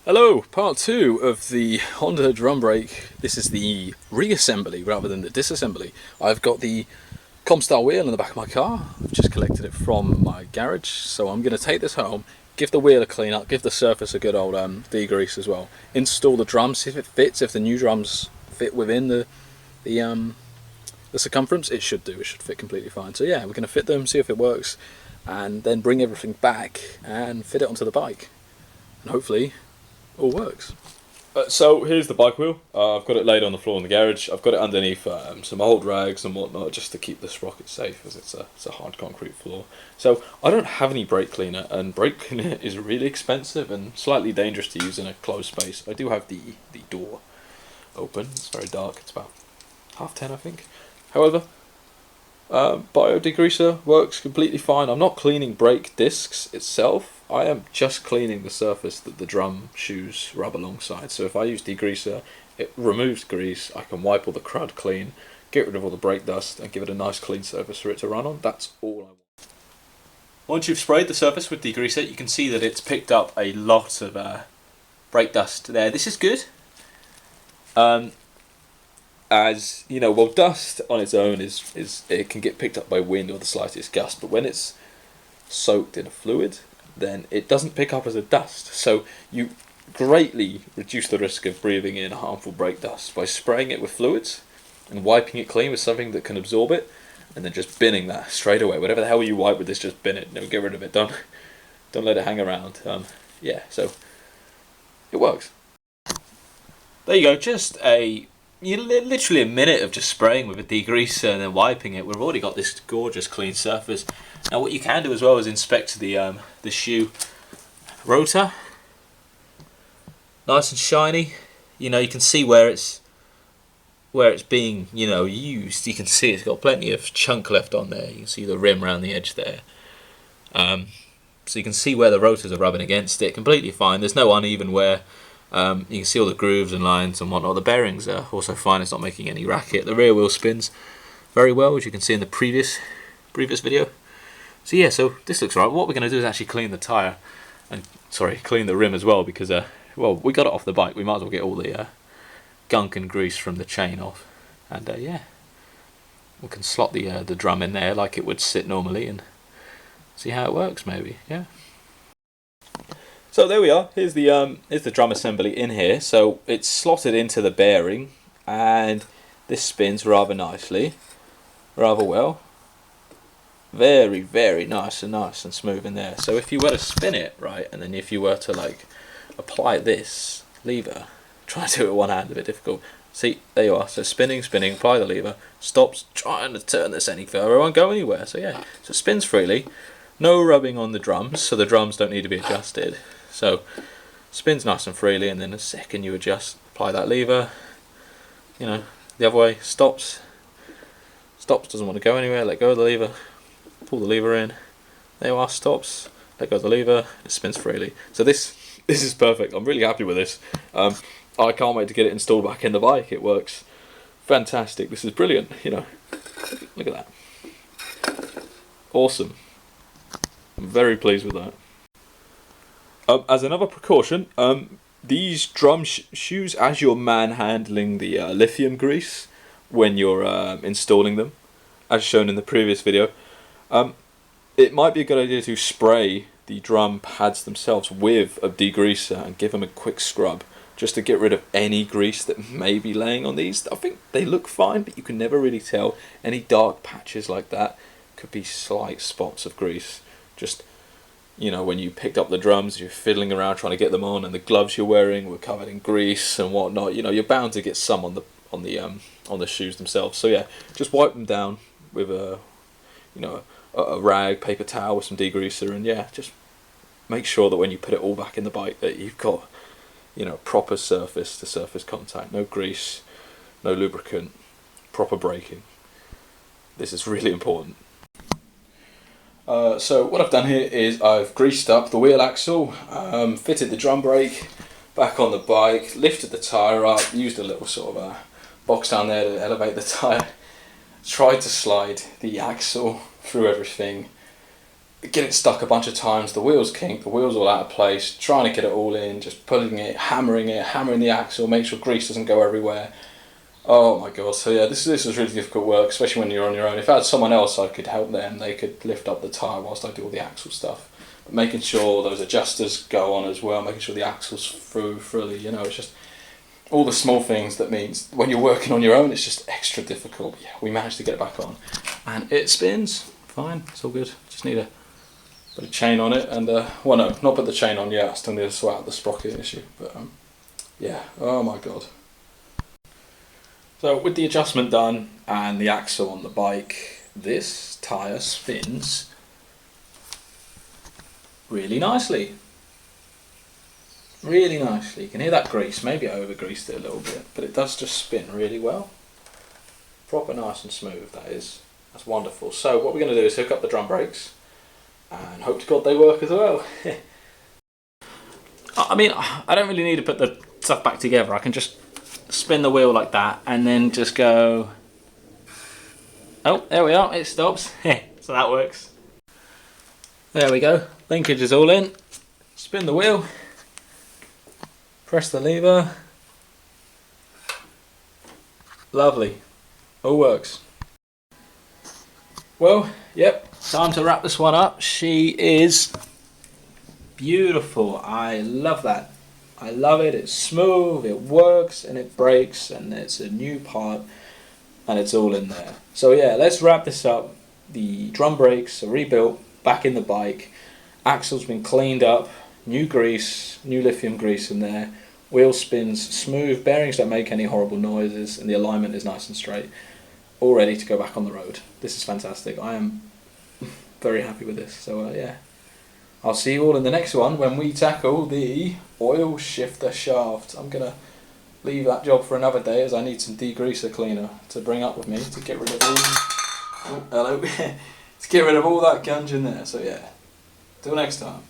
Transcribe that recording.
Hello, part two of the Honda drum brake. This is the reassembly rather than the disassembly. I've got the Comstar wheel in the back of my car. I've just collected it from my garage, so I'm going to take this home, give the wheel a clean up, give the surface a good old degrease as well. Install the drums, see if it fits, if the new drums fit within the circumference. It should do, it should fit completely fine. So yeah, we're going to fit them, see if it works, and then bring everything back and fit it onto the bike. And hopefully all works. So here's the bike wheel. I've got it laid on the floor in the garage. I've got it underneath some old rags and whatnot just to keep the sprocket safe, as it's a hard concrete floor. So I don't have any brake cleaner, and brake cleaner is really expensive and slightly dangerous to use in a closed space. I do have the door open. It's very dark. It's about 10:30, I think. However, bio degreaser works completely fine. I'm not cleaning brake discs itself. I am just cleaning the surface that the drum shoes rub alongside. So if I use degreaser, it removes grease. I can wipe all the crud clean, get rid of all the brake dust, and give it a nice clean surface for it to run on. That's all I want. Once you've sprayed the surface with degreaser, you can see that it's picked up a lot of brake dust there. This is good. As you know, well, dust on its own is it can get picked up by wind or the slightest gust, but when it's soaked in a fluid, then it doesn't pick up as a dust. So you greatly reduce the risk of breathing in harmful brake dust by spraying it with fluids and wiping it clean with something that can absorb it, and then just binning that straight away. Whatever the hell you wipe with this, just bin it. No, get rid of it. Don't let it hang around. Yeah, so it works. There you go. Just literally a minute of just spraying with a degreaser and then wiping it. We've already got this gorgeous clean surface. Now what you can do as well is inspect the shoe rotor. Nice and shiny. You know, you can see where it's being, used. You can see it's got plenty of chunk left on there. You can see the rim around the edge there. So you can see where the rotors are rubbing against it. Completely fine. There's no uneven wear. You can see all the grooves and lines and whatnot. The bearings are also fine. It's not making any racket. The rear wheel spins very well, as you can see in the previous video. So yeah, so this looks right. What we're going to do is actually clean the tyre, and clean the rim as well, because well, we got it off the bike. We might as well get all the gunk and grease from the chain off, and yeah, we can slot the drum in there like it would sit normally and see how it works. Maybe, yeah. So there we are. Here's the drum assembly in here. So it's slotted into the bearing, and this spins rather nicely, rather well. Very, very nice and smooth in there. So if you were to spin it right, and then if you were to apply this lever, try to do it with one hand, a bit difficult. See, there you are. So spinning, apply the lever, stops, trying to turn this any further, it won't go anywhere. So yeah, so it spins freely. No rubbing on the drums, so the drums don't need to be adjusted. So spins nice and freely, and then the second you adjust, apply that lever, the other way, stops, doesn't want to go anywhere, let go of the lever, pull the lever in, there you are, stops, let go of the lever, it spins freely. So this is perfect. I'm really happy with this. I can't wait to get it installed back in the bike. It works fantastic. This is brilliant. Look at that. Awesome. I'm very pleased with that. As another precaution, these drum shoes, as you're manhandling the lithium grease when you're installing them, as shown in the previous video, it might be a good idea to spray the drum pads themselves with a degreaser and give them a quick scrub, just to get rid of any grease that may be laying on these. I think they look fine, but you can never really tell. Any dark patches like that could be slight spots of grease. Just, when you picked up the drums, you're fiddling around trying to get them on, and the gloves you're wearing were covered in grease and whatnot. You're bound to get some on the shoes themselves. So yeah, just wipe them down with a rag, paper towel with some degreaser, and yeah, just make sure that when you put it all back in the bike that you've got proper surface to surface contact, no grease, no lubricant, proper braking. This is really important. So what I've done here is I've greased up the wheel axle, fitted the drum brake back on the bike, lifted the tyre up, used a little sort of box down there to elevate the tyre, tried to slide the axle through everything, get it stuck a bunch of times, the wheel's kinked, the wheel's all out of place, trying to get it all in, just pulling it, hammering the axle, make sure grease doesn't go everywhere. Oh my god, so yeah, this was really difficult work, especially when you're on your own. If I had someone else, I could help them, they could lift up the tyre whilst I do all the axle stuff. But making sure those adjusters go on as well, making sure the axle's through fully, you know, it's just all the small things that means when you're working on your own, it's just extra difficult. But yeah, we managed to get it back on. And it spins, fine, it's all good. Just need a bit of chain on it, and well no, not put the chain on yet, I still need to sort out the sprocket issue. But yeah, oh my god. So with the adjustment done and the axle on the bike, this tyre spins really nicely. Really nicely. You can hear that grease, maybe I over greased it a little bit, but it does just spin really well. Proper nice and smooth, that is. That's wonderful. So what we're going to do is hook up the drum brakes and hope to God they work as well. I mean, I don't really need to put the stuff back together. I can just spin the wheel like that and then just go, oh, there we are, it stops. So that works. There we go, linkage is all in. Spin the wheel, press the lever. Lovely, all works. Well, yep, time to wrap this one up. She is beautiful, I love that. I love it, it's smooth, it works and it breaks, and it's a new part and it's all in there. So yeah, let's wrap this up. The drum brakes are rebuilt, back in the bike, axle's been cleaned up, new grease, new lithium grease in there, wheel spins smooth, bearings don't make any horrible noises, and the alignment is nice and straight. All ready to go back on the road. This is fantastic. I am very happy with this. So yeah, I'll see you all in the next one when we tackle the oil shifter shaft. I'm going to leave that job for another day as I need some degreaser cleaner to bring up with me to get rid of all, oh, hello, to get rid of all that gunge in there. So yeah, till next time.